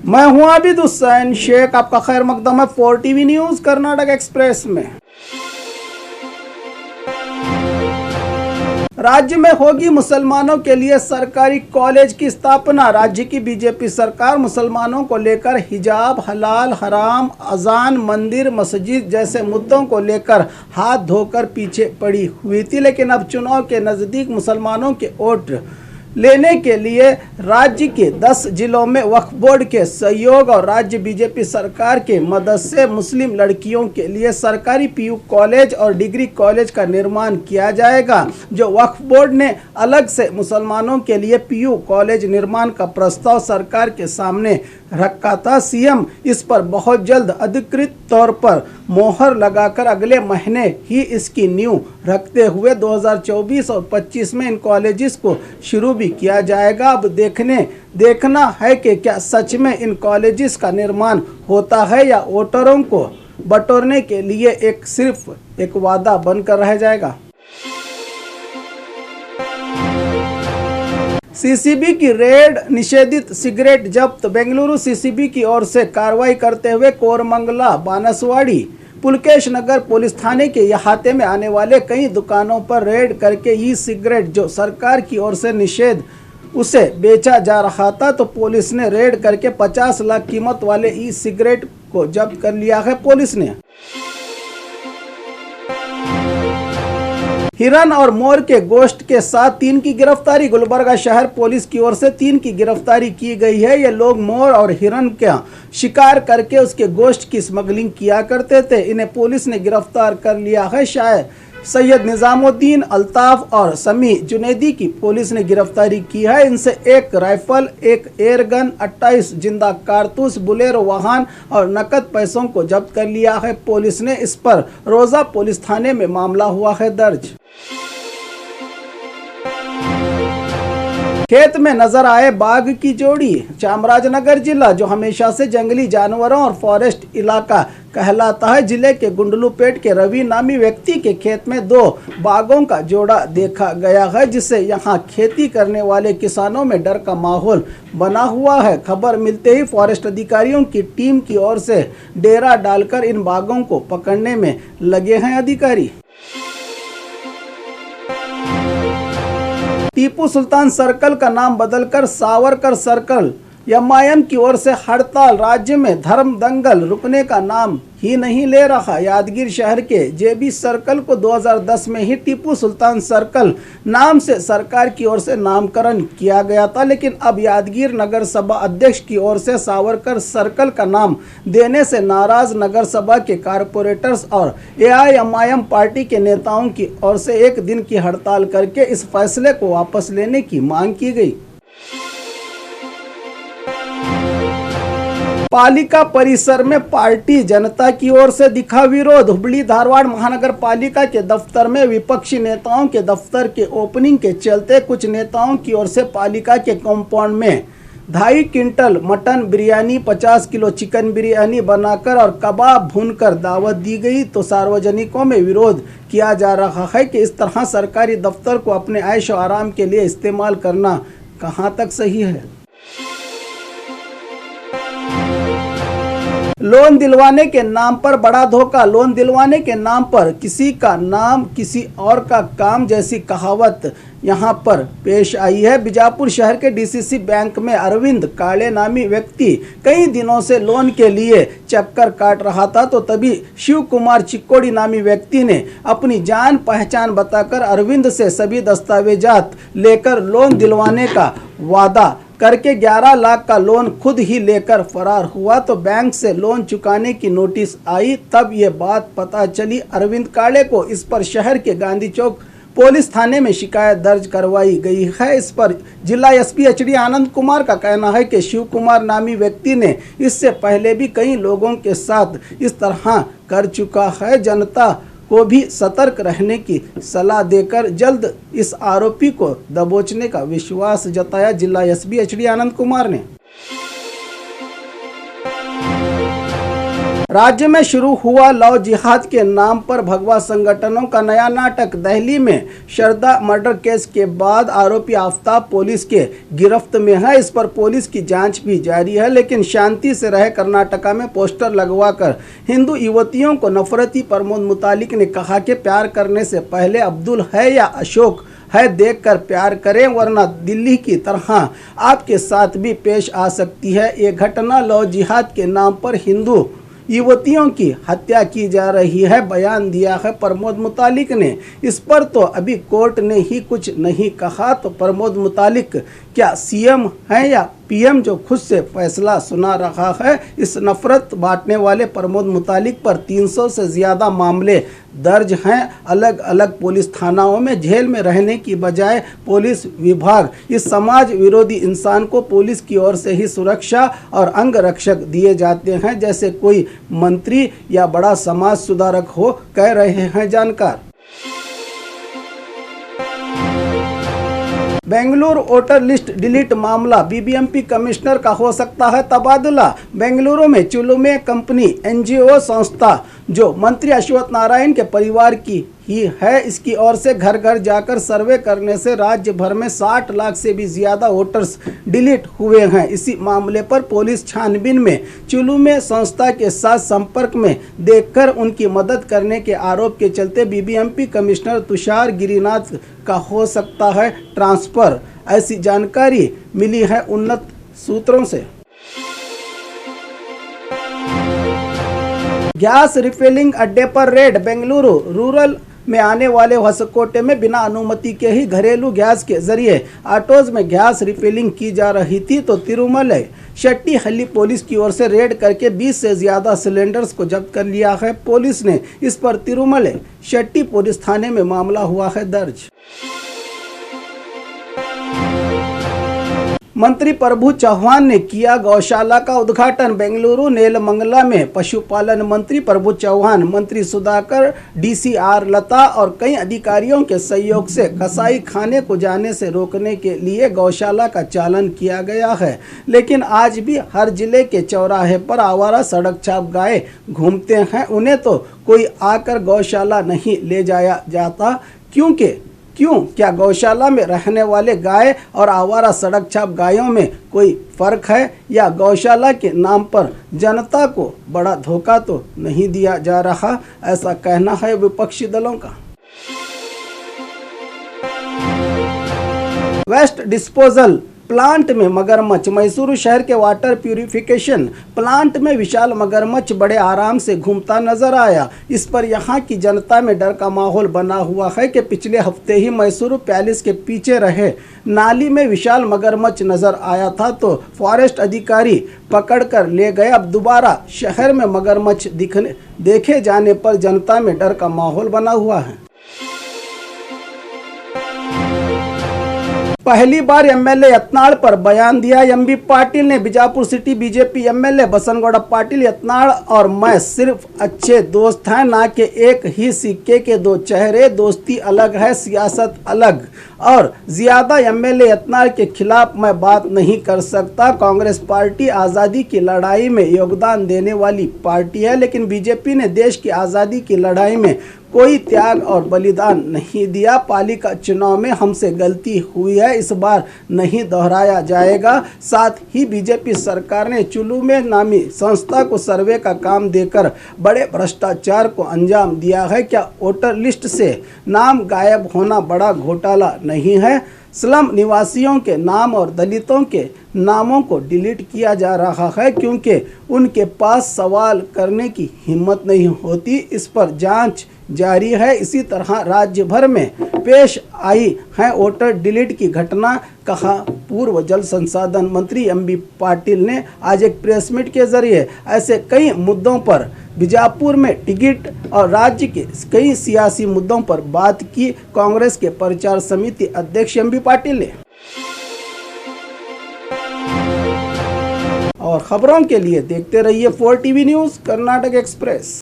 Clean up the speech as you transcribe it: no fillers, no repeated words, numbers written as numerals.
मैं हूं आबिद हुसैन शेख, आपका खैर मकदम है 4TV न्यूज कर्नाटक एक्सप्रेस में। राज्य में होगी मुसलमानों के लिए सरकारी कॉलेज की स्थापना। राज्य की बीजेपी सरकार मुसलमानों को लेकर हिजाब, हलाल, हराम, अजान, मंदिर, मस्जिद जैसे मुद्दों को लेकर हाथ धोकर पीछे पड़ी हुई थी, लेकिन अब चुनाव के नज़दीक मुसलमानों के वोट लेने के लिए राज्य के 10 जिलों में वक्फ बोर्ड के सहयोग और राज्य बीजेपी सरकार के मदद से मुस्लिम लड़कियों के लिए सरकारी पीयू कॉलेज और डिग्री कॉलेज का निर्माण किया जाएगा। जो वक्फ बोर्ड ने अलग से मुसलमानों के लिए पीयू कॉलेज निर्माण का प्रस्ताव सरकार के सामने रखा था, सीएम इस पर बहुत जल्द अधिकृत तौर पर मोहर लगाकर अगले महीने ही इसकी नींव रखते हुए 2024 और 25 में इन कॉलेजेस को शुरू भी किया जाएगा। अब देखना है कि क्या सच में इन कॉलेजेस का निर्माण होता है या वोटरों को बटोरने के लिए सिर्फ एक वादा बनकर रह जाएगा। सीसीबी की रेड, निषेधित सिगरेट जब्त। बेंगलुरु सीसीबी की ओर से कार्रवाई करते हुए कोरमंगला, बानसवाड़ी, पुलकेश नगर पुलिस थाने के अहाते में आने वाले कई दुकानों पर रेड करके ई सिगरेट जो सरकार की ओर से निषेध उसे बेचा जा रहा था, तो पुलिस ने रेड करके 50 लाख कीमत वाले ई सिगरेट को जब्त कर लिया है। पुलिस ने हिरन और मोर के गोश्त के साथ 3 की गिरफ्तारी। गुलबर्गा शहर पुलिस की ओर से 3 की गिरफ्तारी की गई है। ये लोग मोर और हिरन का शिकार करके उसके गोश्त की स्मगलिंग किया करते थे। इन्हें पुलिस ने गिरफ्तार कर लिया है। शायर सैयद निजामुद्दीन, अल्ताफ और समी जुनैदी की पुलिस ने गिरफ्तारी की है। इनसे 1 राइफल, 1 एयर गन, 28 जिंदा कारतूस, बुलेरो वाहन और नकद पैसों को जब्त कर लिया है। पुलिस ने इस पर रोजा पुलिस थाने में मामला हुआ है दर्ज। खेत में नजर आए बाघ की जोड़ी। चामराजनगर जिला जो हमेशा से जंगली जानवरों और फॉरेस्ट इलाका कहलाता है, जिले के गुंडलूपेट के रवि नामी व्यक्ति के खेत में 2 बाघों का जोड़ा देखा गया है, जिससे यहां खेती करने वाले किसानों में डर का माहौल बना हुआ है। खबर मिलते ही फॉरेस्ट अधिकारियों की टीम की ओर से डेरा डालकर इन बाघों को पकड़ने में लगे हैं अधिकारी। टीपू सुल्तान सर्कल का नाम बदलकर सावरकर सर्कल। एमआईएम की ओर से हड़ताल। राज्य में धर्म दंगल रुकने का नाम ही नहीं ले रहा। यादगीर शहर के जेबी सर्कल को 2010 में ही टीपू सुल्तान सर्कल नाम से सरकार की ओर से नामकरण किया गया था, लेकिन अब यादगीर नगर सभा अध्यक्ष की ओर से सावरकर सर्कल का नाम देने से नाराज नगर सभा के कारपोरेटर्स और एआईएमआईएम पार्टी के नेताओं की ओर से 1 दिन की हड़ताल करके इस फैसले को वापस लेने की मांग की गई। पालिका परिसर में पार्टी जनता की ओर से दिखा विरोध। हुबली धारवाड़ महानगर पालिका के दफ्तर में विपक्षी नेताओं के दफ्तर के ओपनिंग के चलते कुछ नेताओं की ओर से पालिका के कंपाउंड में 2.5 quintal mutton biryani, 50 kilo chicken biryani बनाकर और कबाब भूनकर दावत दी गई, तो सार्वजनिकों में विरोध किया जा रहा है कि इस तरह सरकारी दफ्तर को अपने ऐश और आराम के लिए इस्तेमाल करना कहां तक सही है। लोन दिलवाने के नाम पर बड़ा धोखा। लोन दिलवाने के नाम पर किसी का नाम किसी और का काम जैसी कहावत यहां पर पेश आई है। बीजापुर शहर के डीसीसी बैंक में अरविंद काले नामी व्यक्ति कई दिनों से लोन के लिए चक्कर काट रहा था, तो तभी शिव कुमार चिक्कोड़ी नामी व्यक्ति ने अपनी जान पहचान बताकर अरविंद से सभी दस्तावेजात लेकर लोन दिलवाने का वादा करके 11 लाख का लोन खुद ही लेकर फरार हुआ। तो बैंक से लोन चुकाने की नोटिस आई, तब ये बात पता चली अरविंद काले को। इस पर शहर के गांधी चौक पुलिस थाने में शिकायत दर्ज करवाई गई है। इस पर जिला एसपी एचडी आनंद कुमार का कहना है कि शिव कुमार नामी व्यक्ति ने इससे पहले भी कई लोगों के साथ इस तरह कर चुका है। जनता को भी सतर्क रहने की सलाह देकर जल्द इस आरोपी को दबोचने का विश्वास जताया जिला एसपी एचडी आनंद कुमार ने। राज्य में शुरू हुआ लव जिहाद के नाम पर भगवा संगठनों का नया नाटक। दिल्ली में शारदा मर्डर केस के बाद आरोपी आफताब पुलिस के गिरफ्त में है। इस पर पुलिस की जांच भी जारी है, लेकिन शांति से रहे कर्नाटका में पोस्टर लगवाकर हिंदू युवतियों को नफरती प्रमोद मुतालिक ने कहा कि प्यार करने से पहले अब्दुल है या अशोक है देखकर प्यार करें, वरना दिल्ली की तरह आपके साथ भी पेश आ सकती है। ये घटना लव जिहाद के नाम पर हिंदू युवतियों की हत्या की जा रही है, बयान दिया है प्रमोद मुतालिक ने। इस पर तो अभी कोर्ट ने ही कुछ नहीं कहा, तो प्रमोद मुतालिक क्या सीएम है या पीएम जो खुद से फैसला सुना रहा है। इस नफरत बांटने वाले प्रमोद मुतालिक पर 300 से ज़्यादा मामले दर्ज हैं। अलग अलग पुलिस थानाओं में जेल में रहने की बजाय पुलिस विभाग इस समाज विरोधी इंसान को पुलिस की ओर से ही सुरक्षा और अंग रक्षक दिए जाते हैं, जैसे कोई मंत्री या बड़ा समाज सुधारक हो, कह रहे हैं जानकार। बेंगलुरु वोटर लिस्ट डिलीट मामला, बीबीएमपी कमिश्नर का हो सकता है तबादला। बेंगलुरु में चुलुमे कंपनी एनजीओ संस्था जो मंत्री अश्वत्थ नारायण के परिवार की ही है, इसकी ओर से घर घर जाकर सर्वे करने से राज्य भर में 60 लाख से भी ज़्यादा वोटर्स डिलीट हुए हैं। इसी मामले पर पुलिस छानबीन में चुलुमे संस्था के साथ संपर्क में देखकर उनकी मदद करने के आरोप के चलते बीबीएमपी कमिश्नर तुषार गिरिनाथ का हो सकता है ट्रांसफर। ऐसी जानकारी मिली है उन्नत सूत्रों से। गैस रिफिलिंग अड्डे पर रेड, बेंगलुरु रूरल में आने वाले होसकोटे में बिना अनुमति के ही घरेलू गैस के जरिए ऑटोज में गैस रिफिलिंग की जा रही थी, तो तिरुमलई शेट्टीहल्ली पुलिस की ओर से रेड करके 20 से ज़्यादा सिलेंडर्स को जब्त कर लिया है। पुलिस ने इस पर तिरुमलई शेट्टी पुलिस थाने में मामला हुआ है दर्ज। मंत्री प्रभु चौहान ने किया गौशाला का उद्घाटन। बेंगलुरु नेलमंगला में पशुपालन मंत्री प्रभु चौहान, मंत्री सुधाकर, डीसीआर लता और कई अधिकारियों के सहयोग से कसाई खाने को जाने से रोकने के लिए गौशाला का चालन किया गया है, लेकिन आज भी हर जिले के चौराहे पर आवारा सड़क छाप गाय घूमते हैं। उन्हें तो कोई आकर गौशाला नहीं ले जाया जाता। क्या गौशाला में रहने वाले गाय और आवारा सड़क छाप गायों में कोई फर्क है, या गौशाला के नाम पर जनता को बड़ा धोखा तो नहीं दिया जा रहा, ऐसा कहना है विपक्षी दलों का। वेस्ट डिस्पोजल प्लांट में मगरमच्छ, मैसूरू शहर के वाटर प्यूरिफिकेशन प्लांट में विशाल मगरमच्छ बड़े आराम से घूमता नजर आया। इस पर यहां की जनता में डर का माहौल बना हुआ है कि पिछले हफ्ते ही मैसूरू पैलेस के पीछे रहे नाली में विशाल मगरमच्छ नजर आया था, तो फॉरेस्ट अधिकारी पकड़ कर ले गए। अब दोबारा शहर में मगरमच्छ देखे जाने पर जनता में डर का माहौल बना हुआ है। पहली बार एमएलए यत्नाल पर बयान दिया एमबी पाटिल ने। Bijapur city BJP MLA Basanagouda Patil, Yatnal और मैं सिर्फ अच्छे दोस्त हैं, ना कि एक ही सिक्के के दो चेहरे। दोस्ती अलग है, सियासत अलग। और ज्यादा एमएलए यत्नाल के खिलाफ मैं बात नहीं कर सकता। कांग्रेस पार्टी आज़ादी की लड़ाई में योगदान देने वाली पार्टी है, लेकिन बीजेपी ने देश की आज़ादी की लड़ाई में कोई त्याग और बलिदान नहीं दिया। पालिका चुनाव में हमसे गलती हुई है, इस बार नहीं दोहराया जाएगा। साथ ही बीजेपी सरकार ने चुलुमे नामी संस्था को सर्वे का काम देकर बड़े भ्रष्टाचार को अंजाम दिया है। क्या वोटर लिस्ट से नाम गायब होना बड़ा घोटाला नहीं है? स्लम निवासियों के नाम और दलितों के नामों को डिलीट किया जा रहा है क्योंकि उनके पास सवाल करने की हिम्मत नहीं होती। इस पर जांच जारी है। इसी तरह राज्य भर में पेश आई है वोटर डिलीट की घटना, कहा पूर्व जल संसाधन मंत्री एमबी पाटिल ने आज एक प्रेस मीट के जरिए। ऐसे कई मुद्दों पर बीजापुर में टिकट और राज्य के कई सियासी मुद्दों पर बात की कांग्रेस के प्रचार समिति अध्यक्ष एमबी पाटिल ने। और खबरों के लिए देखते रहिए 4 टीवी न्यूज़ कर्नाटक एक्सप्रेस।